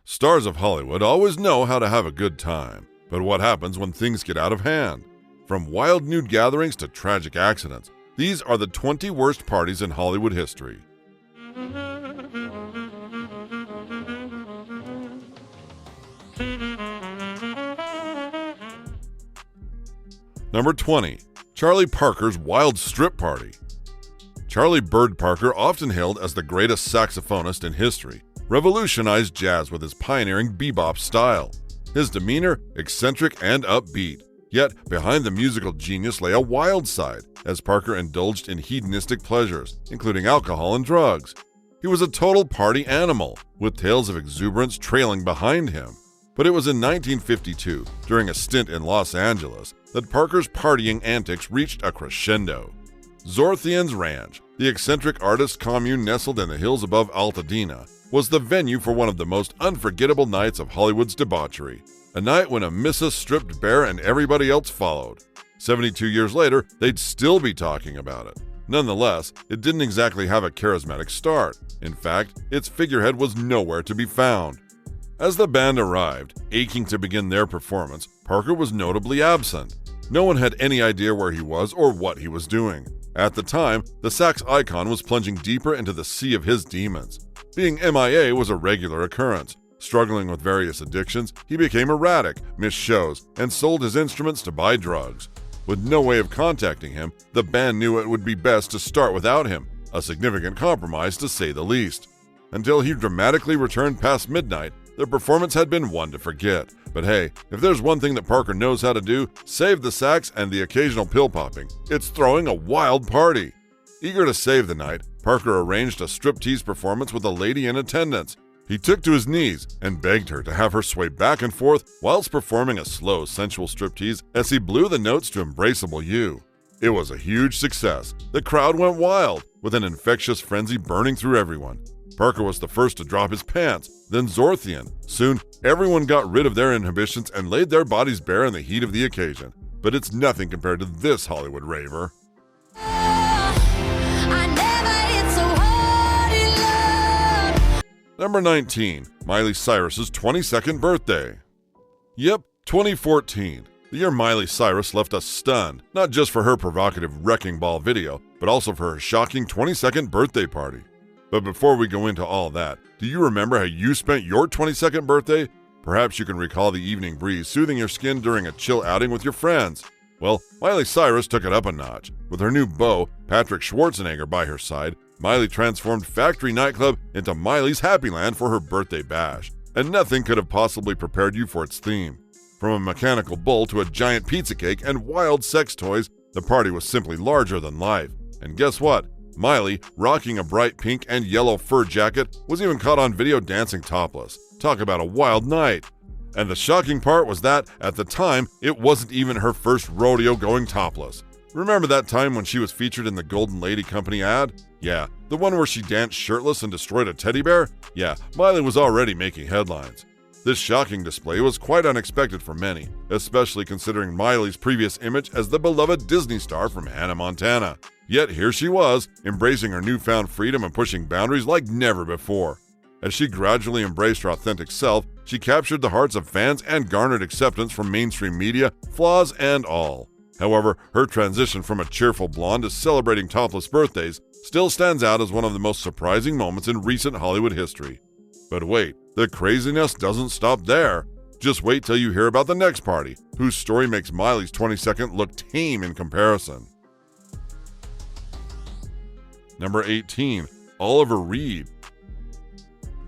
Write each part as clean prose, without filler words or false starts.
Stars of Hollywood always know how to have a good time. But what happens when things get out of hand? From wild nude gatherings to tragic accidents, these are the 20 worst parties in Hollywood history. Number 20. Charlie Parker's Wild Strip Party. Charlie Bird Parker, often hailed as the greatest saxophonist in history, revolutionized jazz with his pioneering bebop style. His demeanor, eccentric and upbeat. Yet, behind the musical genius lay a wild side, as Parker indulged in hedonistic pleasures, including alcohol and drugs. He was a total party animal, with tales of exuberance trailing behind him. But it was in 1952, during a stint in Los Angeles, that Parker's partying antics reached a crescendo. Zorthian's Ranch, the eccentric artist commune nestled in the hills above Altadena, was the venue for one of the most unforgettable nights of Hollywood's debauchery. A night when a missus stripped bare and everybody else followed. 72 years later, they'd still be talking about it. Nonetheless, it didn't exactly have a charismatic start. In fact, its figurehead was nowhere to be found. As the band arrived, aching to begin their performance, Parker was notably absent. No one had any idea where he was or what he was doing. At the time, the sax icon was plunging deeper into the sea of his demons. Being MIA was a regular occurrence. Struggling with various addictions, he became erratic, missed shows, and sold his instruments to buy drugs. With no way of contacting him, the band knew it would be best to start without him, a significant compromise to say the least. Until he dramatically returned past midnight, the performance had been one to forget. But hey, if there's one thing that Parker knows how to do, save the sax and the occasional pill popping, it's throwing a wild party. Eager to save the night, Parker arranged a striptease performance with a lady in attendance. He took to his knees and begged her to have her sway back and forth whilst performing a slow, sensual striptease as he blew the notes to Embraceable You. It was a huge success. The crowd went wild, with an infectious frenzy burning through everyone. Parker was the first to drop his pants, then Zorthian. Soon, everyone got rid of their inhibitions and laid their bodies bare in the heat of the occasion. But it's nothing compared to this Hollywood raver. Number 19. Miley Cyrus's 22nd birthday. Yep, 2014. The year Miley Cyrus left us stunned, not just for her provocative wrecking ball video, but also for her shocking 22nd birthday party. But before we go into all that, do you remember how you spent your 22nd birthday? Perhaps you can recall the evening breeze soothing your skin during a chill outing with your friends. Well, Miley Cyrus took it up a notch. With her new beau, Patrick Schwarzenegger, by her side, Miley transformed Factory Nightclub into Miley's Happy Land for her birthday bash. And nothing could have possibly prepared you for its theme. From a mechanical bull to a giant pizza cake and wild sex toys, the party was simply larger than life. And guess what? Miley, rocking a bright pink and yellow fur jacket, was even caught on video dancing topless. Talk about a wild night. And the shocking part was that, at the time, it wasn't even her first rodeo going topless. Remember that time when she was featured in the Golden Lady Company ad? Yeah, the one where she danced shirtless and destroyed a teddy bear? Yeah, Miley was already making headlines. This shocking display was quite unexpected for many, especially considering Miley's previous image as the beloved Disney star from Hannah Montana. Yet here she was, embracing her newfound freedom and pushing boundaries like never before. As she gradually embraced her authentic self, she captured the hearts of fans and garnered acceptance from mainstream media, flaws and all. However, her transition from a cheerful blonde to celebrating topless birthdays still stands out as one of the most surprising moments in recent Hollywood history. But wait, the craziness doesn't stop there. Just wait till you hear about the next party, whose story makes Miley's 22nd look tame in comparison. Number 18. Oliver Reed.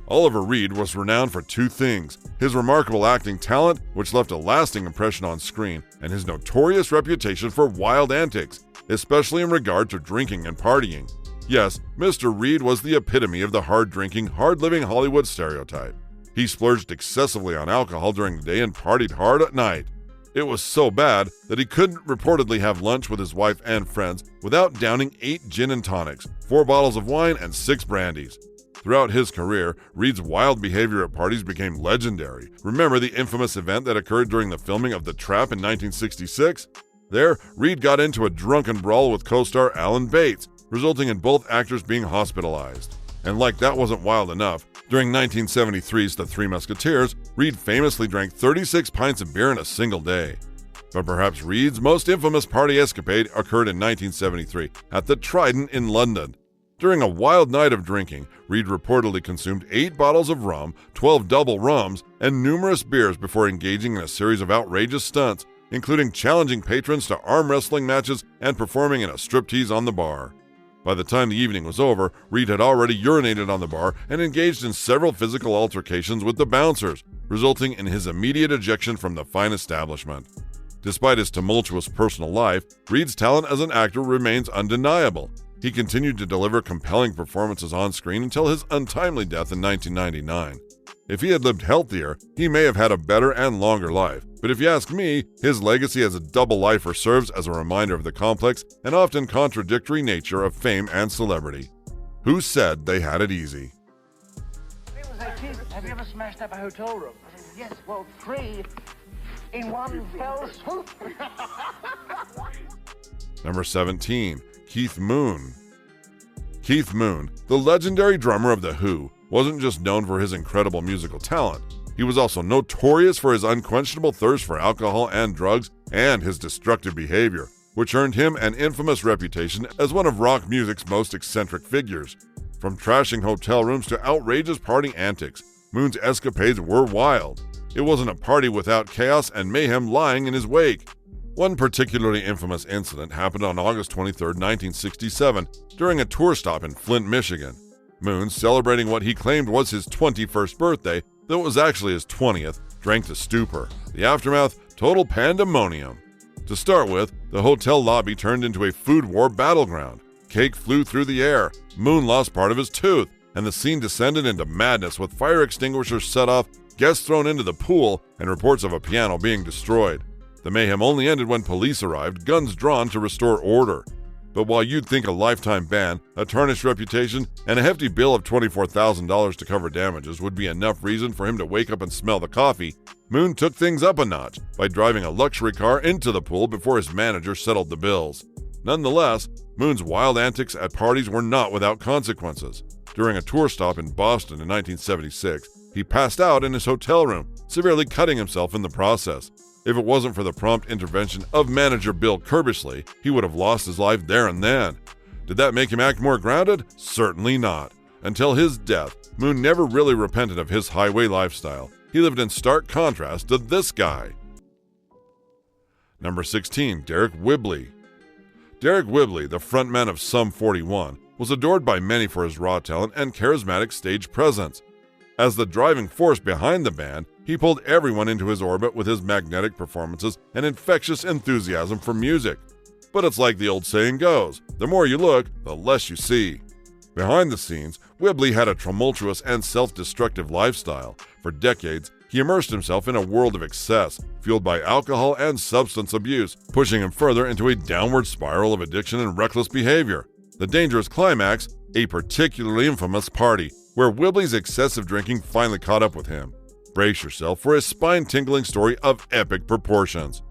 Oliver Reed was renowned for two things: his remarkable acting talent, which left a lasting impression on screen, and his notorious reputation for wild antics, especially in regard to drinking and partying. Yes, Mr. Reed was the epitome of the hard-drinking, hard-living Hollywood stereotype. He splurged excessively on alcohol during the day and partied hard at night. It was so bad that he couldn't reportedly have lunch with his wife and friends without downing 8 gin and tonics, 4 bottles of wine, and 6 brandies. Throughout his career, Reed's wild behavior at parties became legendary. Remember the infamous event that occurred during the filming of The Trap in 1966? There, Reed got into a drunken brawl with co-star Alan Bates, resulting in both actors being hospitalized. And like that wasn't wild enough, during 1973's The Three Musketeers, Reed famously drank 36 pints of beer in a single day. But perhaps Reed's most infamous party escapade occurred in 1973 at the Trident in London. During a wild night of drinking, Reed reportedly consumed 8 bottles of rum, 12 double rums, and numerous beers before engaging in a series of outrageous stunts, including challenging patrons to arm wrestling matches and performing in a striptease on the bar. By the time the evening was over, Reed had already urinated on the bar and engaged in several physical altercations with the bouncers, resulting in his immediate ejection from the fine establishment. Despite his tumultuous personal life, Reed's talent as an actor remains undeniable. He continued to deliver compelling performances on screen until his untimely death in 1999. If he had lived healthier, he may have had a better and longer life. But if you ask me, his legacy as a double lifer serves as a reminder of the complex and often contradictory nature of fame and celebrity. Who said they had it easy? Have you ever smashed up a hotel room? Yes, well, 3 in one fell swoop. Number 17. Keith Moon. Keith Moon, the legendary drummer of The Who, wasn't just known for his incredible musical talent. He was also notorious for his unquenchable thirst for alcohol and drugs and his destructive behavior, which earned him an infamous reputation as one of rock music's most eccentric figures. From trashing hotel rooms to outrageous party antics, Moon's escapades were wild. It wasn't a party without chaos and mayhem lying in his wake. One particularly infamous incident happened on August 23, 1967, during a tour stop in Flint, Michigan. Moon, celebrating what he claimed was his 21st birthday, though it was actually his 20th, drank to stupor. The aftermath, total pandemonium. To start with, the hotel lobby turned into a food war battleground. Cake flew through the air, Moon lost part of his tooth, and the scene descended into madness with fire extinguishers set off, guests thrown into the pool, and reports of a piano being destroyed. The mayhem only ended when police arrived, guns drawn to restore order. But while you'd think a lifetime ban, a tarnished reputation, and a hefty bill of $24,000 to cover damages would be enough reason for him to wake up and smell the coffee, Moon took things up a notch by driving a luxury car into the pool before his manager settled the bills. Nonetheless, Moon's wild antics at parties were not without consequences. During a tour stop in Boston in 1976, he passed out in his hotel room, severely cutting himself in the process. If it wasn't for the prompt intervention of manager Bill Kerbishley, he would have lost his life there and then. Did that make him act more grounded? Certainly not. Until his death, Moon never really repented of his highway lifestyle. He lived in stark contrast to this guy. Number 16. Derek Whibley. Derek Whibley, the frontman of Sum 41, was adored by many for his raw talent and charismatic stage presence. As the driving force behind the band, he pulled everyone into his orbit with his magnetic performances and infectious enthusiasm for music. But it's like the old saying goes, the more you look, the less you see. Behind the scenes, Whibley had a tumultuous and self-destructive lifestyle. For decades, he immersed himself in a world of excess, fueled by alcohol and substance abuse, pushing him further into a downward spiral of addiction and reckless behavior. The dangerous climax, a particularly infamous party, where Whibley's excessive drinking finally caught up with him. Brace yourself for a spine-tingling story of epic proportions.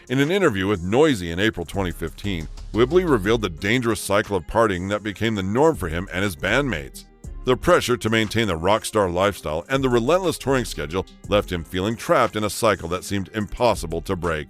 In an interview with Noisy in April 2015, Whibley revealed the dangerous cycle of partying that became the norm for him and his bandmates. The pressure to maintain the Rockstar lifestyle and the relentless touring schedule left him feeling trapped in a cycle that seemed impossible to break.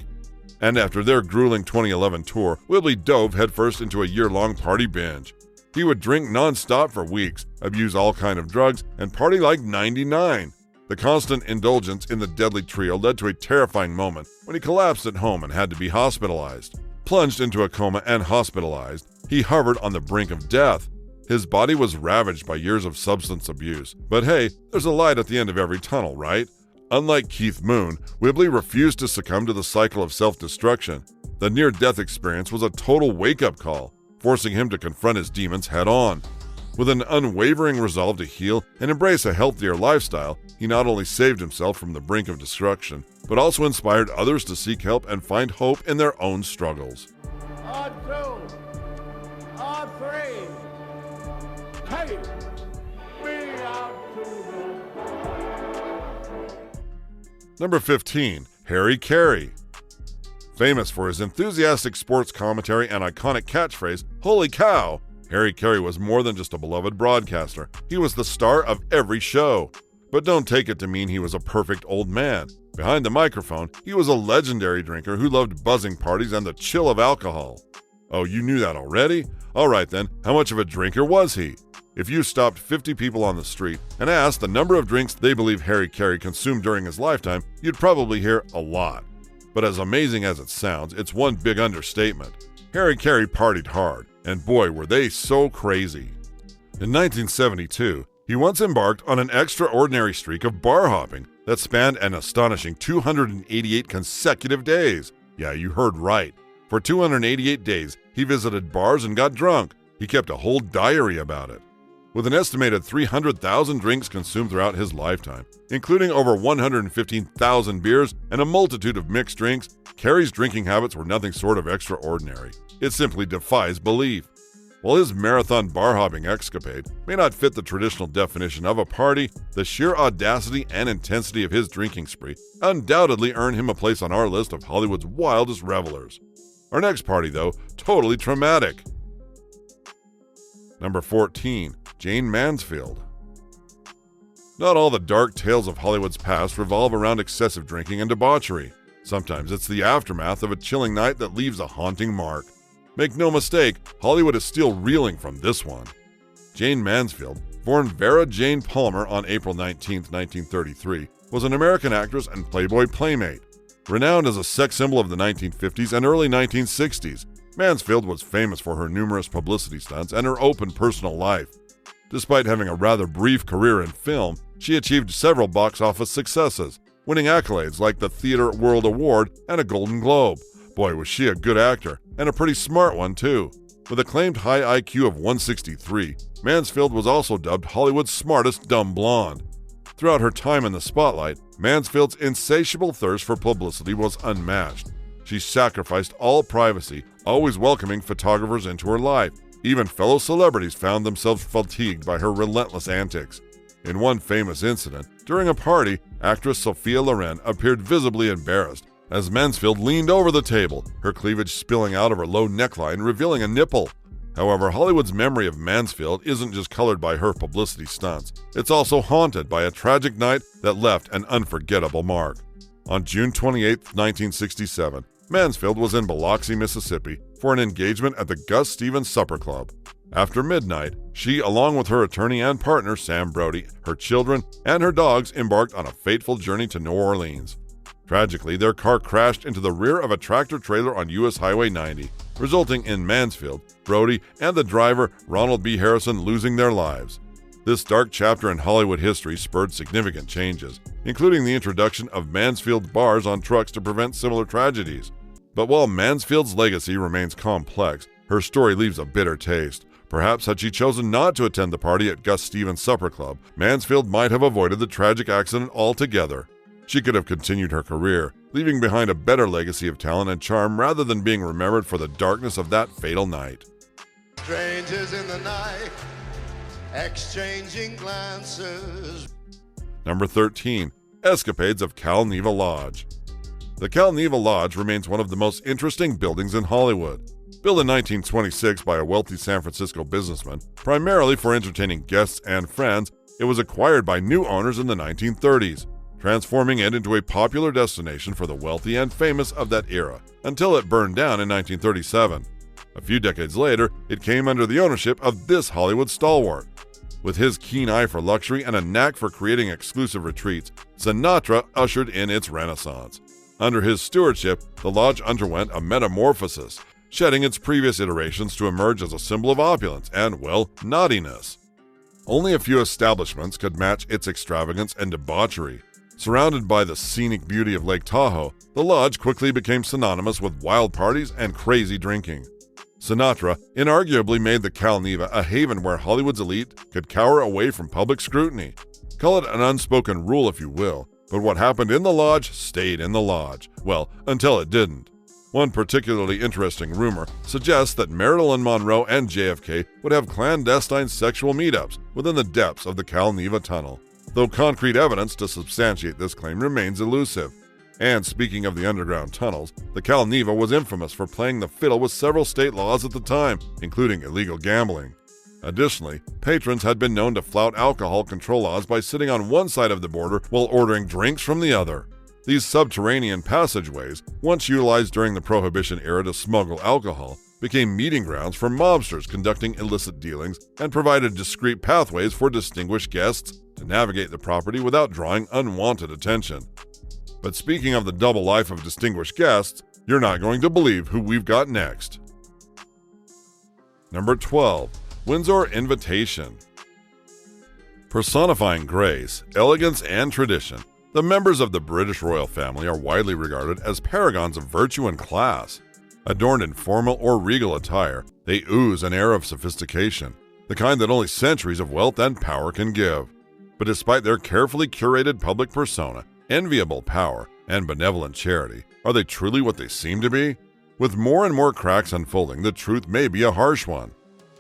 And after their grueling 2011 tour, Whibley dove headfirst into a year-long party binge. He would drink non-stop for weeks, abuse all kinds of drugs, and party like 99. The constant indulgence in the deadly trio led to a terrifying moment when he collapsed at home and had to be hospitalized. Plunged into a coma and hospitalized, he hovered on the brink of death. His body was ravaged by years of substance abuse. But hey, there's a light at the end of every tunnel, right? Unlike Keith Moon, Whibley refused to succumb to the cycle of self-destruction. The near-death experience was a total wake-up call, forcing him to confront his demons head-on. With an unwavering resolve to heal and embrace a healthier lifestyle, he not only saved himself from the brink of destruction, but also inspired others to seek help and find hope in their own struggles. On 2, on 3, hey, we are to Number 15. Harry Carey. Famous for his enthusiastic sports commentary and iconic catchphrase, "Holy cow!" Harry Carey was more than just a beloved broadcaster. He was the star of every show. But don't take it to mean he was a perfect old man. Behind the microphone, he was a legendary drinker who loved buzzing parties and the chill of alcohol. Oh, you knew that already? All right then, how much of a drinker was he? If you stopped 50 people on the street and asked the number of drinks they believe Harry Carey consumed during his lifetime, you'd probably hear a lot. But as amazing as it sounds, it's one big understatement. Harry Carey partied hard, and boy, were they so crazy. In 1972, he once embarked on an extraordinary streak of bar hopping that spanned an astonishing 288 consecutive days. Yeah, you heard right. For 288 days, he visited bars and got drunk. He kept a whole diary about it. With an estimated 300,000 drinks consumed throughout his lifetime, including over 115,000 beers and a multitude of mixed drinks, Carey's drinking habits were nothing short of extraordinary. It simply defies belief. While his marathon bar hopping escapade may not fit the traditional definition of a party, the sheer audacity and intensity of his drinking spree undoubtedly earned him a place on our list of Hollywood's wildest revelers. Our next party, though, totally traumatic. Number 14. Jayne Mansfield. Not all the dark tales of Hollywood's past revolve around excessive drinking and debauchery. Sometimes it's the aftermath of a chilling night that leaves a haunting mark. Make no mistake, Hollywood is still reeling from this one. Jayne Mansfield, born Vera Jane Palmer on April 19, 1933, was an American actress and Playboy playmate. Renowned as a sex symbol of the 1950s and early 1960s, Mansfield was famous for her numerous publicity stunts and her open personal life. Despite having a rather brief career in film, she achieved several box office successes, winning accolades like the Theatre World Award and a Golden Globe. Boy, was she a good actor, and a pretty smart one, too. With a claimed high IQ of 163, Mansfield was also dubbed Hollywood's smartest dumb blonde. Throughout her time in the spotlight, Mansfield's insatiable thirst for publicity was unmatched. She sacrificed all privacy, always welcoming photographers into her life. Even fellow celebrities found themselves fatigued by her relentless antics. In one famous incident, during a party, actress Sophia Loren appeared visibly embarrassed as Mansfield leaned over the table, her cleavage spilling out of her low neckline, revealing a nipple. However, Hollywood's memory of Mansfield isn't just colored by her publicity stunts. It's also haunted by a tragic night that left an unforgettable mark. On June 28, 1967, Mansfield was in Biloxi, Mississippi, for an engagement at the Gus Stevens Supper Club. After midnight, she, along with her attorney and partner, Sam Brody, her children, and her dogs, embarked on a fateful journey to New Orleans. Tragically, their car crashed into the rear of a tractor-trailer on U.S. Highway 90, resulting in Mansfield, Brody, and the driver, Ronald B. Harrison, losing their lives. This dark chapter in Hollywood history spurred significant changes, including the introduction of Mansfield bars on trucks to prevent similar tragedies. But while Mansfield's legacy remains complex, her story leaves a bitter taste. Perhaps had she chosen not to attend the party at Gus Stevens Supper Club, Mansfield might have avoided the tragic accident altogether. She could have continued her career, leaving behind a better legacy of talent and charm rather than being remembered for the darkness of that fatal night. Strangers in the night, exchanging glances. Number 13. Escapades of Cal Neva Lodge. The Cal Neva Lodge remains one of the most interesting buildings in Hollywood. Built in 1926 by a wealthy San Francisco businessman, primarily for entertaining guests and friends, it was acquired by new owners in the 1930s, transforming it into a popular destination for the wealthy and famous of that era, until it burned down in 1937. A few decades later, it came under the ownership of this Hollywood stalwart. With his keen eye for luxury and a knack for creating exclusive retreats, Sinatra ushered in its renaissance. Under his stewardship, the lodge underwent a metamorphosis, shedding its previous iterations to emerge as a symbol of opulence and, well, naughtiness. Only a few establishments could match its extravagance and debauchery. Surrounded by the scenic beauty of Lake Tahoe, the lodge quickly became synonymous with wild parties and crazy drinking. Sinatra inarguably made the Cal Neva a haven where Hollywood's elite could cower away from public scrutiny. Call it an unspoken rule if you will, but what happened in the lodge stayed in the lodge. Well, until it didn't. One particularly interesting rumor suggests that Marilyn Monroe and JFK would have clandestine sexual meetups within the depths of the Cal Neva tunnel, though concrete evidence to substantiate this claim remains elusive. And speaking of the underground tunnels, the Cal Neva was infamous for playing the fiddle with several state laws at the time, including illegal gambling. Additionally, patrons had been known to flout alcohol control laws by sitting on one side of the border while ordering drinks from the other. These subterranean passageways, once utilized during the Prohibition era to smuggle alcohol, became meeting grounds for mobsters conducting illicit dealings and provided discreet pathways for distinguished guests to navigate the property without drawing unwanted attention. But speaking of the double life of distinguished guests, you're not going to believe who we've got next. Number 12. Windsor Invitation. Personifying grace, elegance, and tradition, the members of the British royal family are widely regarded as paragons of virtue and class. Adorned in formal or regal attire, they ooze an air of sophistication, the kind that only centuries of wealth and power can give. But despite their carefully curated public persona, enviable power, and benevolent charity, are they truly what they seem to be? With more and more cracks unfolding, the truth may be a harsh one.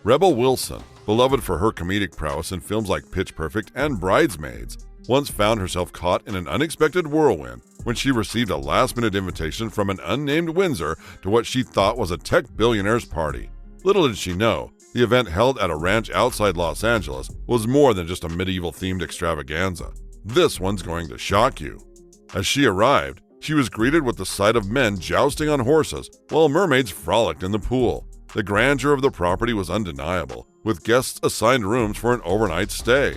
Rebel Wilson, beloved for her comedic prowess in films like Pitch Perfect and Bridesmaids, once found herself caught in an unexpected whirlwind when she received a last-minute invitation from an unnamed Windsor to what she thought was a tech billionaire's party. Little did she know, the event held at a ranch outside Los Angeles was more than just a medieval-themed extravaganza. This one's going to shock you. As she arrived, she was greeted with the sight of men jousting on horses while mermaids frolicked in the pool. The grandeur of the property was undeniable, with guests assigned rooms for an overnight stay.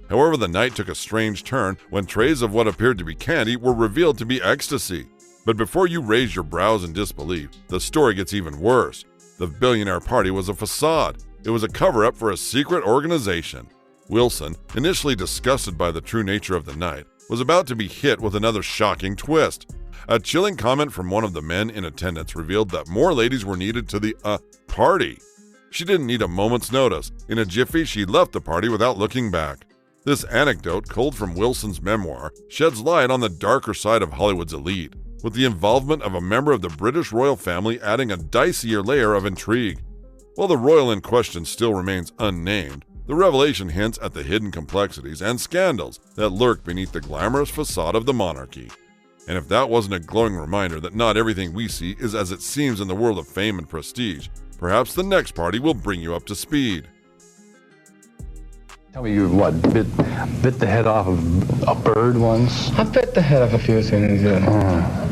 However, the night took a strange turn when trays of what appeared to be candy were revealed to be ecstasy. But before you raise your brows in disbelief, the story gets even worse. The billionaire party was a facade. It was a cover-up for a secret organization. Wilson, initially disgusted by the true nature of the night, was about to be hit with another shocking twist. A chilling comment from one of the men in attendance revealed that more ladies were needed to the, party. She didn't need a moment's notice. In a jiffy, she left the party without looking back. This anecdote, culled from Wilson's memoir, sheds light on the darker side of Hollywood's elite, with the involvement of a member of the British royal family adding a dicier layer of intrigue. While the royal in question still remains unnamed, the revelation hints at the hidden complexities and scandals that lurk beneath the glamorous facade of the monarchy. And if that wasn't a glowing reminder that not everything we see is as it seems in the world of fame and prestige, perhaps the next party will bring you up to speed. Tell me you bit the head off of a bird once? I bit the head off a few things, yeah.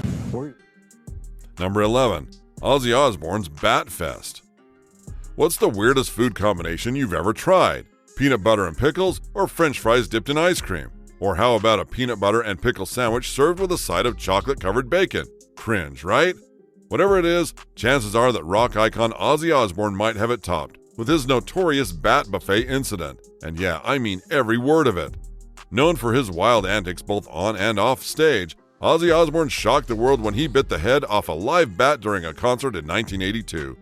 Number 11. Ozzy Osbourne's Bat Fest. What's the weirdest food combination you've ever tried? Peanut butter and pickles, or French fries dipped in ice cream? Or how about a peanut butter and pickle sandwich served with a side of chocolate-covered bacon? Cringe, right? Whatever it is, chances are that rock icon Ozzy Osbourne might have it topped with his notorious bat buffet incident. And yeah, I mean every word of it. Known for his wild antics both on and off stage, Ozzy Osbourne shocked the world when he bit the head off a live bat during a concert in 1982.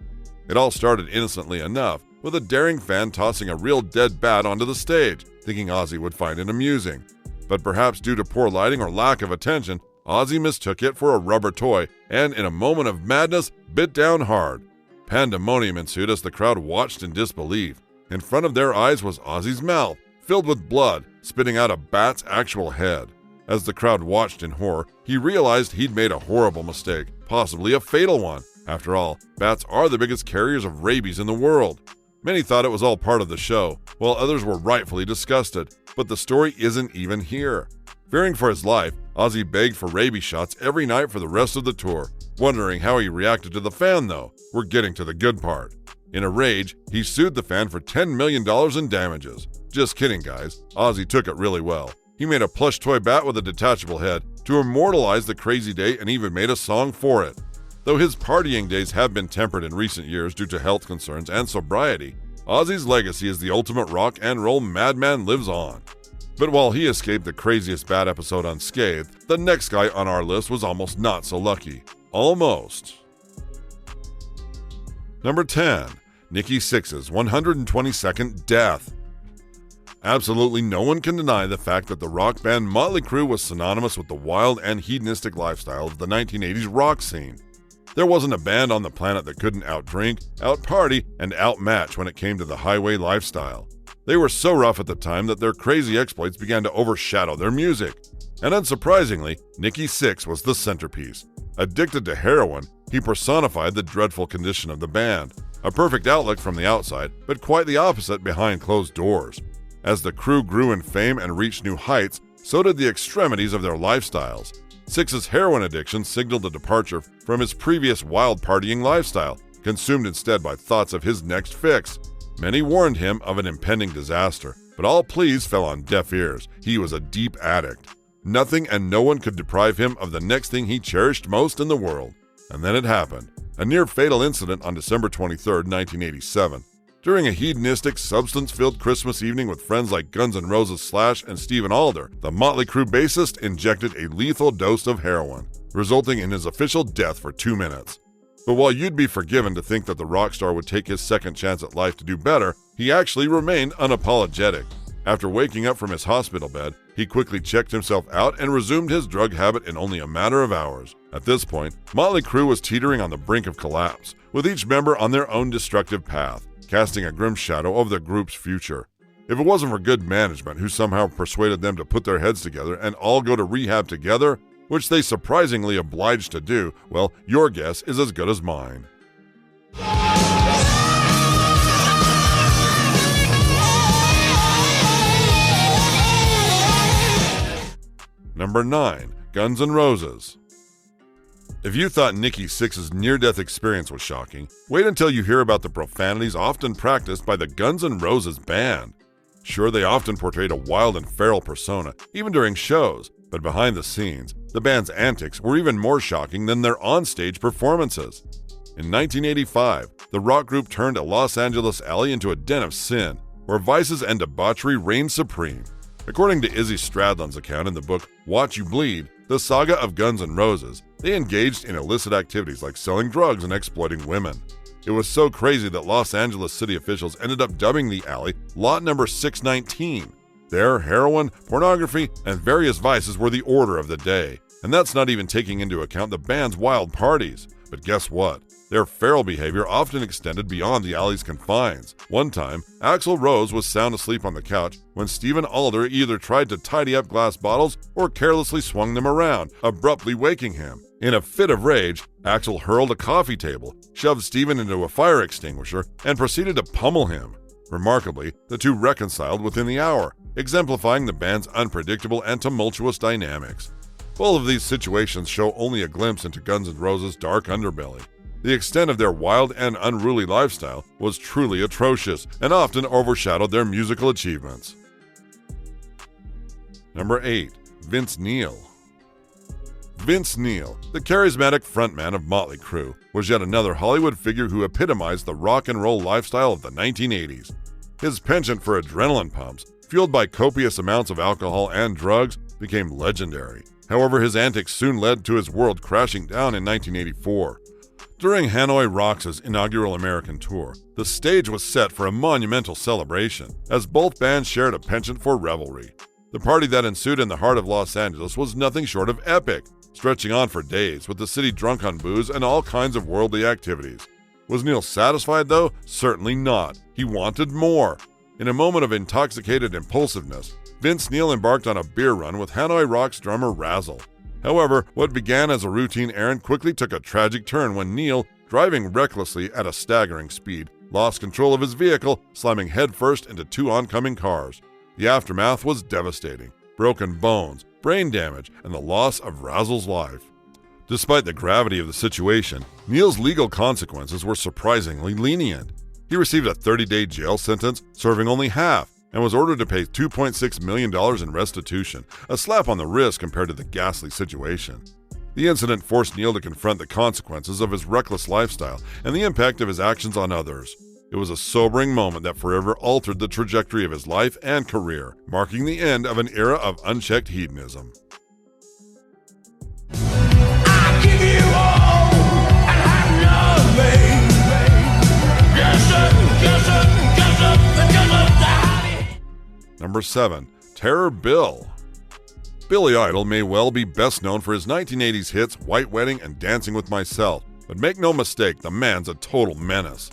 It all started innocently enough, with a daring fan tossing a real dead bat onto the stage, thinking Ozzy would find it amusing. But perhaps due to poor lighting or lack of attention, Ozzy mistook it for a rubber toy and, in a moment of madness, bit down hard. Pandemonium ensued as the crowd watched in disbelief. In front of their eyes was Ozzy's mouth, filled with blood, spitting out a bat's actual head. As the crowd watched in horror, he realized he'd made a horrible mistake, possibly a fatal one. After all, bats are the biggest carriers of rabies in the world. Many thought it was all part of the show, while others were rightfully disgusted. But the story isn't even here. Fearing for his life, Ozzy begged for rabies shots every night for the rest of the tour. Wondering how he reacted to the fan, though. We're getting to the good part. In a rage, he sued the fan for $10 million in damages. Just kidding, guys. Ozzy took it really well. He made a plush toy bat with a detachable head to immortalize the crazy day and even made a song for it. Though his partying days have been tempered in recent years due to health concerns and sobriety, Ozzy's legacy as the ultimate rock and roll madman lives on. But while he escaped the craziest bat episode unscathed, the next guy on our list was almost not so lucky. Almost. Number 10. Nikki Sixx's 122nd death. Absolutely no one can deny the fact that the rock band Motley Crue was synonymous with the wild and hedonistic lifestyle of the 1980s rock scene. There wasn't a band on the planet that couldn't outdrink, outparty, and outmatch when it came to the highway lifestyle. They were so rough at the time that their crazy exploits began to overshadow their music. And unsurprisingly, Nikki Sixx was the centerpiece. Addicted to heroin, he personified the dreadful condition of the band. A perfect outlook from the outside, but quite the opposite behind closed doors. As the crew grew in fame and reached new heights, so did the extremities of their lifestyles. Six's heroin addiction signaled a departure from his previous wild partying lifestyle, consumed instead by thoughts of his next fix. Many warned him of an impending disaster, but all pleas fell on deaf ears. He was a deep addict. Nothing and no one could deprive him of the next thing he cherished most in the world. And then it happened. A near-fatal incident on December 23, 1987. During a hedonistic, substance-filled Christmas evening with friends like Guns N' Roses Slash and Steven Adler, the Motley Crue bassist injected a lethal dose of heroin, resulting in his official death for 2 minutes. But while you'd be forgiven to think that the rock star would take his second chance at life to do better, he actually remained unapologetic. After waking up from his hospital bed, he quickly checked himself out and resumed his drug habit in only a matter of hours. At this point, Motley Crue was teetering on the brink of collapse, with each member on their own destructive path, casting a grim shadow over the group's future. If it wasn't for good management who somehow persuaded them to put their heads together and all go to rehab together, which they surprisingly obliged to do, well, your guess is as good as mine. Number 9. Guns N' Roses. If you thought Nikki Sixx's near-death experience was shocking, wait until you hear about the profanities often practiced by the Guns N' Roses band. Sure, they often portrayed a wild and feral persona, even during shows, but behind the scenes, the band's antics were even more shocking than their on-stage performances. In 1985, the rock group turned a Los Angeles alley into a den of sin, where vices and debauchery reigned supreme. According to Izzy Stradlin's account in the book Watch You Bleed, the saga of Guns N' Roses, they engaged in illicit activities like selling drugs and exploiting women. It was so crazy that Los Angeles city officials ended up dubbing the alley Lot Number 619. There, heroin, pornography, and various vices were the order of the day. And that's not even taking into account the band's wild parties. But guess what? Their feral behavior often extended beyond the alley's confines. One time, Axl Rose was sound asleep on the couch when Steven Adler either tried to tidy up glass bottles or carelessly swung them around, abruptly waking him. In a fit of rage, Axl hurled a coffee table, shoved Steven into a fire extinguisher, and proceeded to pummel him. Remarkably, the two reconciled within the hour, exemplifying the band's unpredictable and tumultuous dynamics. All of these situations show only a glimpse into Guns N' Roses' dark underbelly. The extent of their wild and unruly lifestyle was truly atrocious and often overshadowed their musical achievements. Number 8. Vince Neil. Vince Neil, the charismatic frontman of Motley Crue, was yet another Hollywood figure who epitomized the rock and roll lifestyle of the 1980s. His penchant for adrenaline pumps, fueled by copious amounts of alcohol and drugs, became legendary. However, his antics soon led to his world crashing down in 1984. During Hanoi Rocks' inaugural American tour, the stage was set for a monumental celebration, as both bands shared a penchant for revelry. The party that ensued in the heart of Los Angeles was nothing short of epic, stretching on for days with the city drunk on booze and all kinds of worldly activities. Was Neil satisfied, though? Certainly not. He wanted more. In a moment of intoxicated impulsiveness, Vince Neil embarked on a beer run with Hanoi Rocks drummer Razzle. However, what began as a routine errand quickly took a tragic turn when Neil, driving recklessly at a staggering speed, lost control of his vehicle, slamming headfirst into two oncoming cars. The aftermath was devastating. Broken bones, brain damage, and the loss of Razzle's life. Despite the gravity of the situation, Neil's legal consequences were surprisingly lenient. He received a 30-day jail sentence, serving only half, and was ordered to pay $2.6 million in restitution, a slap on the wrist compared to the ghastly situation. The incident forced Neil to confront the consequences of his reckless lifestyle and the impact of his actions on others. It was a sobering moment that forever altered the trajectory of his life and career, marking the end of an era of unchecked hedonism. I give you all and have nothing. Number 7. Terror Bill. Billy Idol may well be best known for his 1980s hits White Wedding and Dancing with Myself, but make no mistake, the man's a total menace.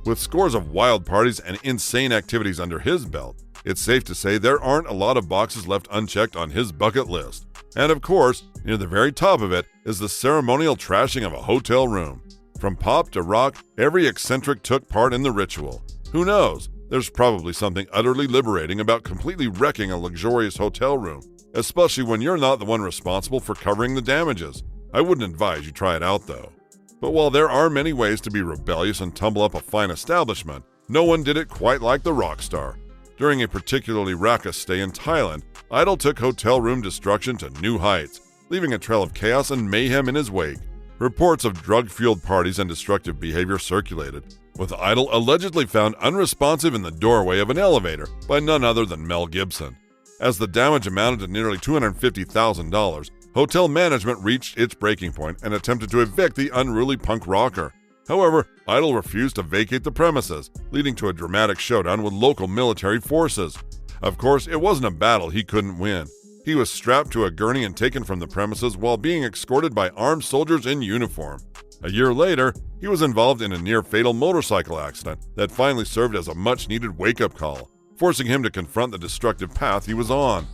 With scores of wild parties and insane activities under his belt, it's safe to say there aren't a lot of boxes left unchecked on his bucket list. And of course, near the very top of it is the ceremonial trashing of a hotel room. From pop to rock, every eccentric took part in the ritual. Who knows? There's probably something utterly liberating about completely wrecking a luxurious hotel room, especially when you're not the one responsible for covering the damages. I wouldn't advise you try it out though. But while there are many ways to be rebellious and tumble up a fine establishment, no one did it quite like the Rockstar. During a particularly raucous stay in Thailand, Idol took hotel room destruction to new heights, leaving a trail of chaos and mayhem in his wake. Reports of drug-fueled parties and destructive behavior circulated, with Idol allegedly found unresponsive in the doorway of an elevator by none other than Mel Gibson. As the damage amounted to nearly $250,000, hotel management reached its breaking point and attempted to evict the unruly punk rocker. However, Idol refused to vacate the premises, leading to a dramatic showdown with local military forces. Of course, it wasn't a battle he couldn't win. He was strapped to a gurney and taken from the premises while being escorted by armed soldiers in uniform. A year later, he was involved in a near-fatal motorcycle accident that finally served as a much-needed wake-up call, forcing him to confront the destructive path he was on.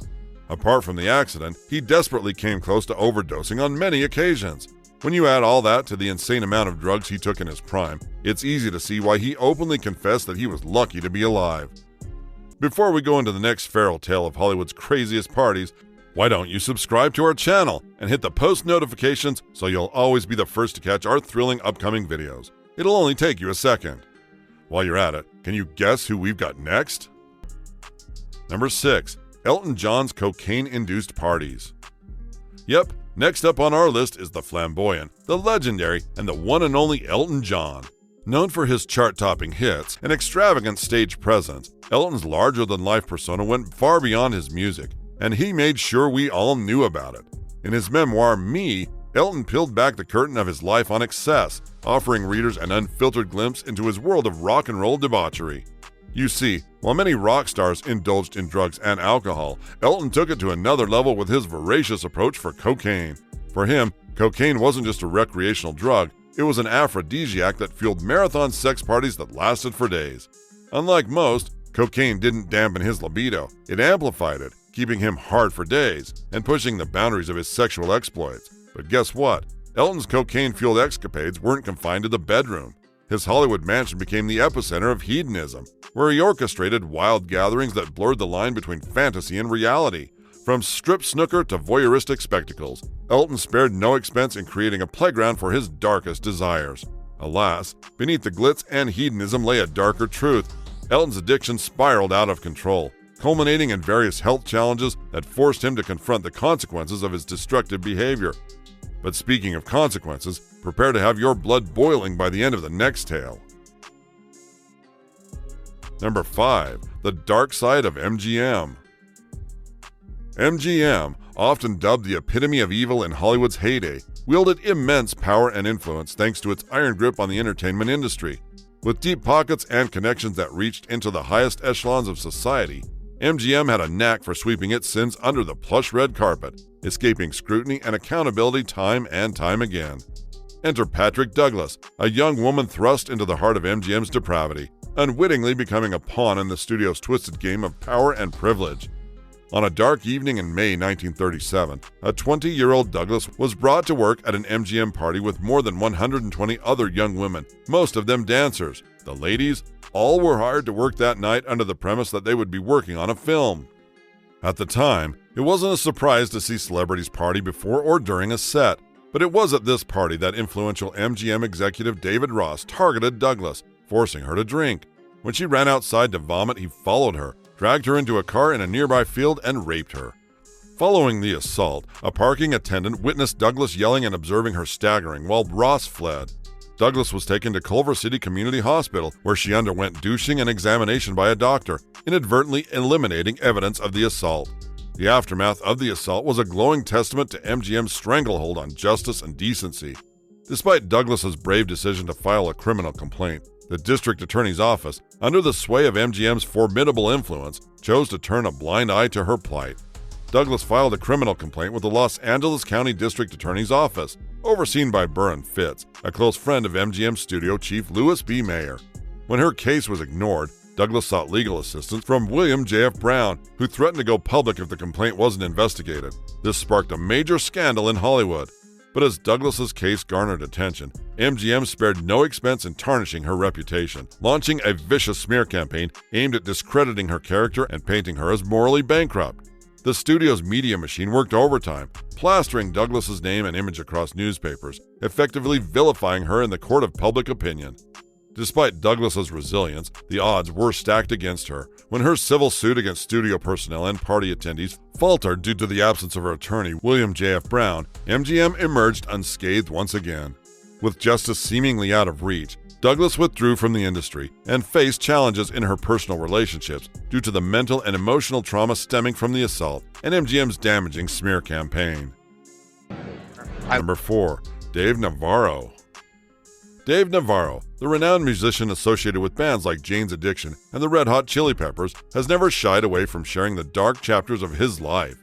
Apart from the accident, he desperately came close to overdosing on many occasions. When you add all that to the insane amount of drugs he took in his prime, it's easy to see why he openly confessed that he was lucky to be alive. Before we go into the next feral tale of Hollywood's craziest parties, why don't you subscribe to our channel and hit the post notifications so you'll always be the first to catch our thrilling upcoming videos. It'll only take you a second. While you're at it, can you guess who we've got next? Number 6. Elton John's cocaine-induced parties. Yep, next up on our list is the flamboyant, the legendary, and the one and only Elton John. Known for his chart-topping hits and extravagant stage presence, Elton's larger-than-life persona went far beyond his music, and he made sure we all knew about it. In his memoir, Me, Elton peeled back the curtain of his life on excess, offering readers an unfiltered glimpse into his world of rock and roll debauchery. You see, while many rock stars indulged in drugs and alcohol, Elton took it to another level with his voracious approach for cocaine. For him, cocaine wasn't just a recreational drug, it was an aphrodisiac that fueled marathon sex parties that lasted for days. Unlike most, cocaine didn't dampen his libido, it amplified it, keeping him hard for days and pushing the boundaries of his sexual exploits. But guess what? Elton's cocaine-fueled escapades weren't confined to the bedroom. His Hollywood mansion became the epicenter of hedonism, where he orchestrated wild gatherings that blurred the line between fantasy and reality. From strip snooker to voyeuristic spectacles, Elton spared no expense in creating a playground for his darkest desires. Alas, beneath the glitz and hedonism lay a darker truth. Elton's addiction spiraled out of control, culminating in various health challenges that forced him to confront the consequences of his destructive behavior. But speaking of consequences, prepare to have your blood boiling by the end of the next tale. Number 5. The Dark Side of MGM. MGM, often dubbed the epitome of evil in Hollywood's heyday, wielded immense power and influence thanks to its iron grip on the entertainment industry. With deep pockets and connections that reached into the highest echelons of society, MGM had a knack for sweeping its sins under the plush red carpet, escaping scrutiny and accountability time and time again. Enter Patrick Douglas, a young woman thrust into the heart of MGM's depravity, unwittingly becoming a pawn in the studio's twisted game of power and privilege. On a dark evening in May 1937, a 20-year-old Douglas was brought to work at an MGM party with more than 120 other young women, most of them dancers. The ladies, all were hired to work that night under the premise that they would be working on a film. At the time, it wasn't a surprise to see celebrities party before or during a set, but it was at this party that influential MGM executive David Ross targeted Douglas, forcing her to drink. When she ran outside to vomit, he followed her, dragged her into a car in a nearby field, and raped her. Following the assault, a parking attendant witnessed Douglas yelling and observing her staggering while Ross fled. Douglas was taken to Culver City Community Hospital, where she underwent douching and examination by a doctor, inadvertently eliminating evidence of the assault. The aftermath of the assault was a glowing testament to MGM's stranglehold on justice and decency. Despite Douglas's brave decision to file a criminal complaint, the district attorney's office, under the sway of MGM's formidable influence, chose to turn a blind eye to her plight. Douglas filed a criminal complaint with the Los Angeles County District Attorney's Office, overseen by Burren Fitz, a close friend of MGM studio chief Louis B. Mayer. When her case was ignored, Douglas sought legal assistance from William J.F. Brown, who threatened to go public if the complaint wasn't investigated. This sparked a major scandal in Hollywood. But as Douglas's case garnered attention, MGM spared no expense in tarnishing her reputation, launching a vicious smear campaign aimed at discrediting her character and painting her as morally bankrupt. The studio's media machine worked overtime, plastering Douglas's name and image across newspapers, effectively vilifying her in the court of public opinion. Despite Douglas's resilience, the odds were stacked against her when her civil suit against studio personnel and party attendees faltered due to the absence of her attorney, William J.F. Brown. MGM emerged unscathed once again. With justice seemingly out of reach, Douglas withdrew from the industry and faced challenges in her personal relationships due to the mental and emotional trauma stemming from the assault and MGM's damaging smear campaign. Number 4. Dave Navarro. Dave Navarro, the renowned musician associated with bands like Jane's Addiction and the Red Hot Chili Peppers, has never shied away from sharing the dark chapters of his life.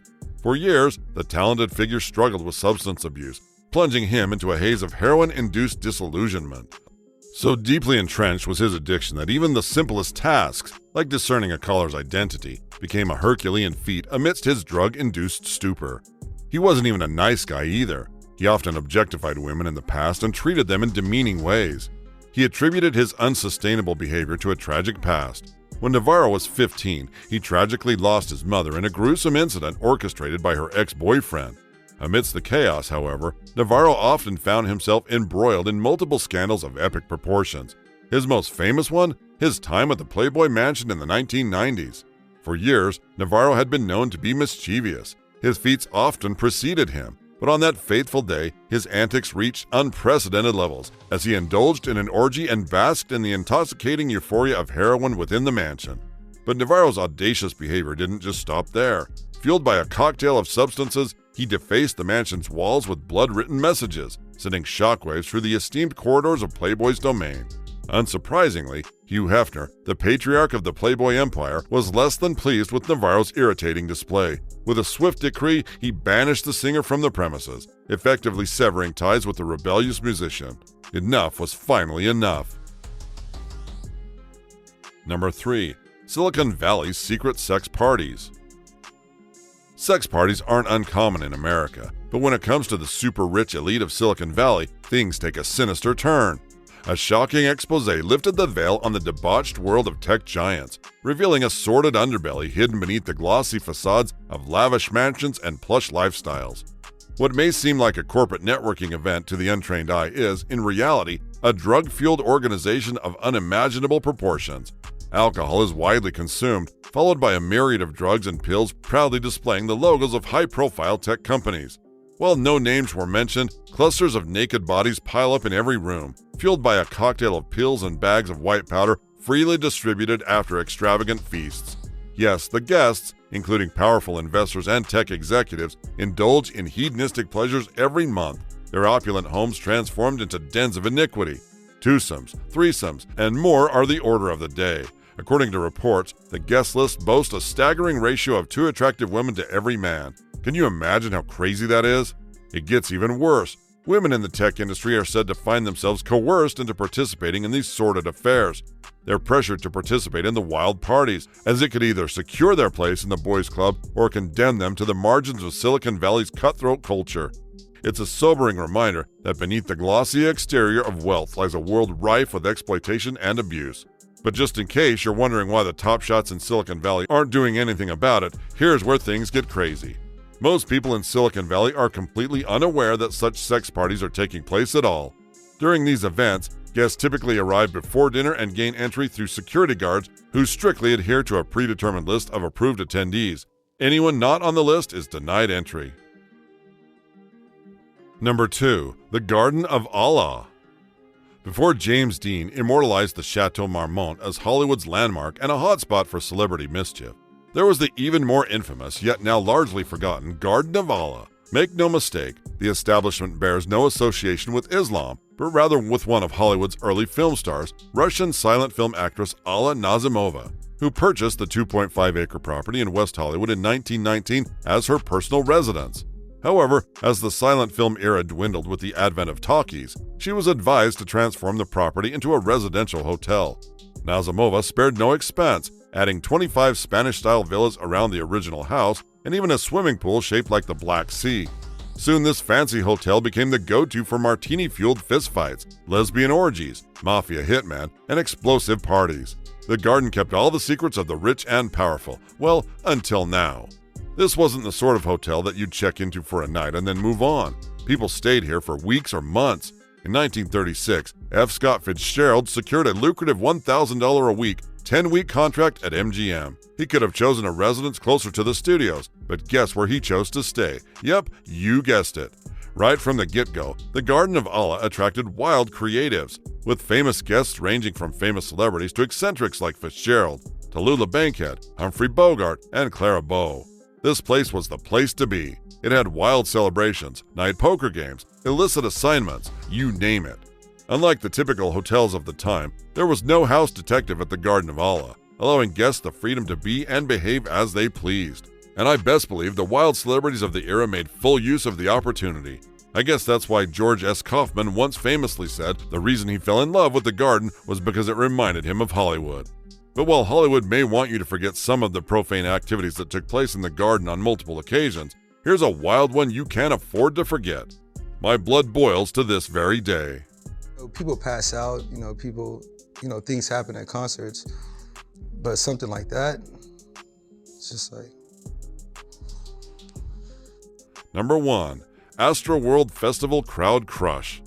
For years, the talented figure struggled with substance abuse, plunging him into a haze of heroin-induced disillusionment. So deeply entrenched was his addiction that even the simplest tasks, like discerning a caller's identity, became a Herculean feat amidst his drug-induced stupor. He wasn't even a nice guy either. He often objectified women in the past and treated them in demeaning ways. He attributed his unsustainable behavior to a tragic past. When Navarro was 15, he tragically lost his mother in a gruesome incident orchestrated by her ex-boyfriend. Amidst the chaos, however, Navarro often found himself embroiled in multiple scandals of epic proportions. His most famous one? His time at the Playboy Mansion in the 1990s. For years, Navarro had been known to be mischievous. His feats often preceded him. But on that fateful day, his antics reached unprecedented levels as he indulged in an orgy and basked in the intoxicating euphoria of heroin within the mansion. But Navarro's audacious behavior didn't just stop there. Fueled by a cocktail of substances, he defaced the mansion's walls with blood-written messages, sending shockwaves through the esteemed corridors of Playboy's domain. Unsurprisingly, Hugh Hefner, the patriarch of the Playboy empire, was less than pleased with Navarro's irritating display. With a swift decree, he banished the singer from the premises, effectively severing ties with the rebellious musician. Enough was finally enough. Number 3. Silicon Valley's secret sex parties. Sex parties aren't uncommon in America, but when it comes to the super-rich elite of Silicon Valley, things take a sinister turn. A shocking expose lifted the veil on the debauched world of tech giants, revealing a sordid underbelly hidden beneath the glossy facades of lavish mansions and plush lifestyles. What may seem like a corporate networking event to the untrained eye is, in reality, a drug-fueled organization of unimaginable proportions. Alcohol is widely consumed, followed by a myriad of drugs and pills proudly displaying the logos of high-profile tech companies. While no names were mentioned, clusters of naked bodies pile up in every room, fueled by a cocktail of pills and bags of white powder freely distributed after extravagant feasts. Yes, the guests, including powerful investors and tech executives, indulge in hedonistic pleasures every month, their opulent homes transformed into dens of iniquity. Twosomes, threesomes, and more are the order of the day. According to reports, the guest list boasts a staggering ratio of 2 attractive women to every man. Can you imagine how crazy that is? It gets even worse. Women in the tech industry are said to find themselves coerced into participating in these sordid affairs. They're pressured to participate in the wild parties, as it could either secure their place in the boys' club or condemn them to the margins of Silicon Valley's cutthroat culture. It's a sobering reminder that beneath the glossy exterior of wealth lies a world rife with exploitation and abuse. But just in case you're wondering why the top shots in Silicon Valley aren't doing anything about it, here's where things get crazy. Most people in Silicon Valley are completely unaware that such sex parties are taking place at all. During these events, guests typically arrive before dinner and gain entry through security guards who strictly adhere to a predetermined list of approved attendees. Anyone not on the list is denied entry. Number 2. The Garden of Allah. Before James Dean immortalized the Chateau Marmont as Hollywood's landmark and a hotspot for celebrity mischief, there was the even more infamous, yet now largely forgotten, Garden of Allah. Make no mistake, the establishment bears no association with Islam, but rather with one of Hollywood's early film stars, Russian silent film actress Alla Nazimova, who purchased the 2.5-acre property in West Hollywood in 1919 as her personal residence. However, as the silent film era dwindled with the advent of talkies, she was advised to transform the property into a residential hotel. Nazimova spared no expense, adding 25 Spanish-style villas around the original house and even a swimming pool shaped like the Black Sea. Soon this fancy hotel became the go-to for martini-fueled fistfights, lesbian orgies, mafia hitmen, and explosive parties. The Garden kept all the secrets of the rich and powerful, well, until now. This wasn't the sort of hotel that you'd check into for a night and then move on. People stayed here for weeks or months. In 1936, F. Scott Fitzgerald secured a lucrative $1,000 a week, 10-week contract at MGM. He could have chosen a residence closer to the studios, but guess where he chose to stay? Yep, you guessed it. Right from the get-go, the Garden of Allah attracted wild creatives, with famous guests ranging from famous celebrities to eccentrics like Fitzgerald, Tallulah Bankhead, Humphrey Bogart, and Clara Bow. This place was the place to be. It had wild celebrations, night poker games, illicit assignments, you name it. Unlike the typical hotels of the time, there was no house detective at the Garden of Allah, allowing guests the freedom to be and behave as they pleased. And I best believe the wild celebrities of the era made full use of the opportunity. I guess that's why George S. Kaufman once famously said the reason he fell in love with the Garden was because it reminded him of Hollywood. But while Hollywood may want you to forget some of the profane activities that took place in the Garden on multiple occasions, here's a wild one you can't afford to forget. My blood boils to this very day. People pass out, things happen at concerts, but something like that, it's just like... Number 1. Astroworld Festival Crowd Crush.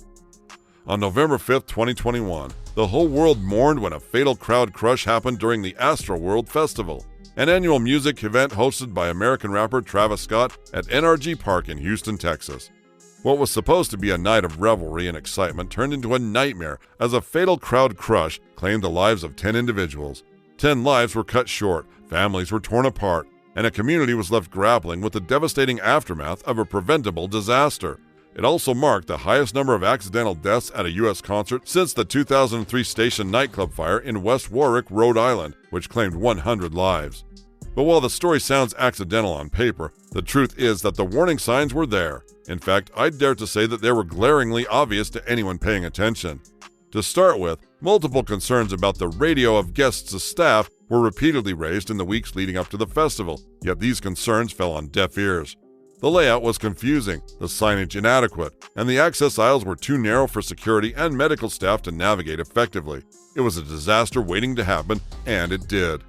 On November 5th, 2021, the whole world mourned when a fatal crowd crush happened during the Astroworld Festival, an annual music event hosted by American rapper Travis Scott at NRG Park in Houston, Texas. What was supposed to be a night of revelry and excitement turned into a nightmare as a fatal crowd crush claimed the lives of 10 individuals. 10 lives were cut short, families were torn apart, and a community was left grappling with the devastating aftermath of a preventable disaster. It also marked the highest number of accidental deaths at a U.S. concert since the 2003 station nightclub fire in West Warwick, Rhode Island, which claimed 100 lives. But while the story sounds accidental on paper, the truth is that the warning signs were there. In fact, I'd dare to say that they were glaringly obvious to anyone paying attention. To start with, multiple concerns about the radio of guests to staff were repeatedly raised in the weeks leading up to the festival, yet these concerns fell on deaf ears. The layout was confusing, the signage inadequate, and the access aisles were too narrow for security and medical staff to navigate effectively. It was a disaster waiting to happen, and it did.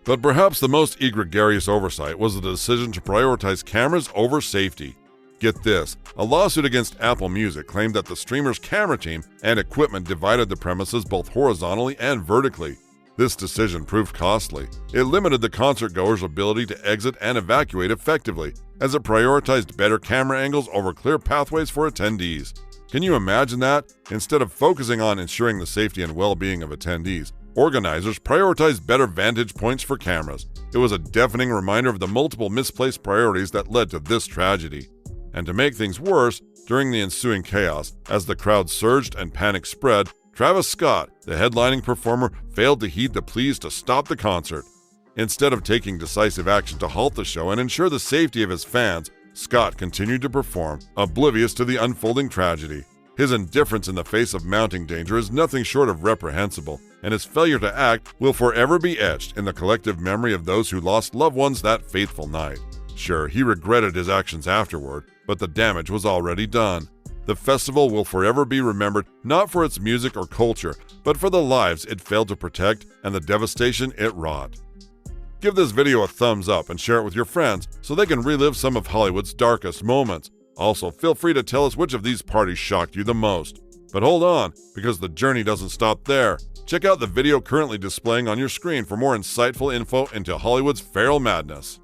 But perhaps the most egregious oversight was the decision to prioritize cameras over safety. Get this, a lawsuit against Apple Music claimed that the streamer's camera team and equipment divided the premises both horizontally and vertically. This decision proved costly. It limited the concert-goers' ability to exit and evacuate effectively, as it prioritized better camera angles over clear pathways for attendees. Can you imagine that? Instead of focusing on ensuring the safety and well-being of attendees, organizers prioritized better vantage points for cameras. It was a deafening reminder of the multiple misplaced priorities that led to this tragedy. And to make things worse, during the ensuing chaos, as the crowd surged and panic spread, Travis Scott, the headlining performer, failed to heed the pleas to stop the concert. Instead of taking decisive action to halt the show and ensure the safety of his fans, Scott continued to perform, oblivious to the unfolding tragedy. His indifference in the face of mounting danger is nothing short of reprehensible, and his failure to act will forever be etched in the collective memory of those who lost loved ones that fateful night. Sure, he regretted his actions afterward, but the damage was already done. The festival will forever be remembered not for its music or culture, but for the lives it failed to protect and the devastation it wrought. Give this video a thumbs up and share it with your friends so they can relive some of Hollywood's darkest moments. Also, feel free to tell us which of these parties shocked you the most. But hold on, because the journey doesn't stop there. Check out the video currently displaying on your screen for more insightful info into Hollywood's feral madness.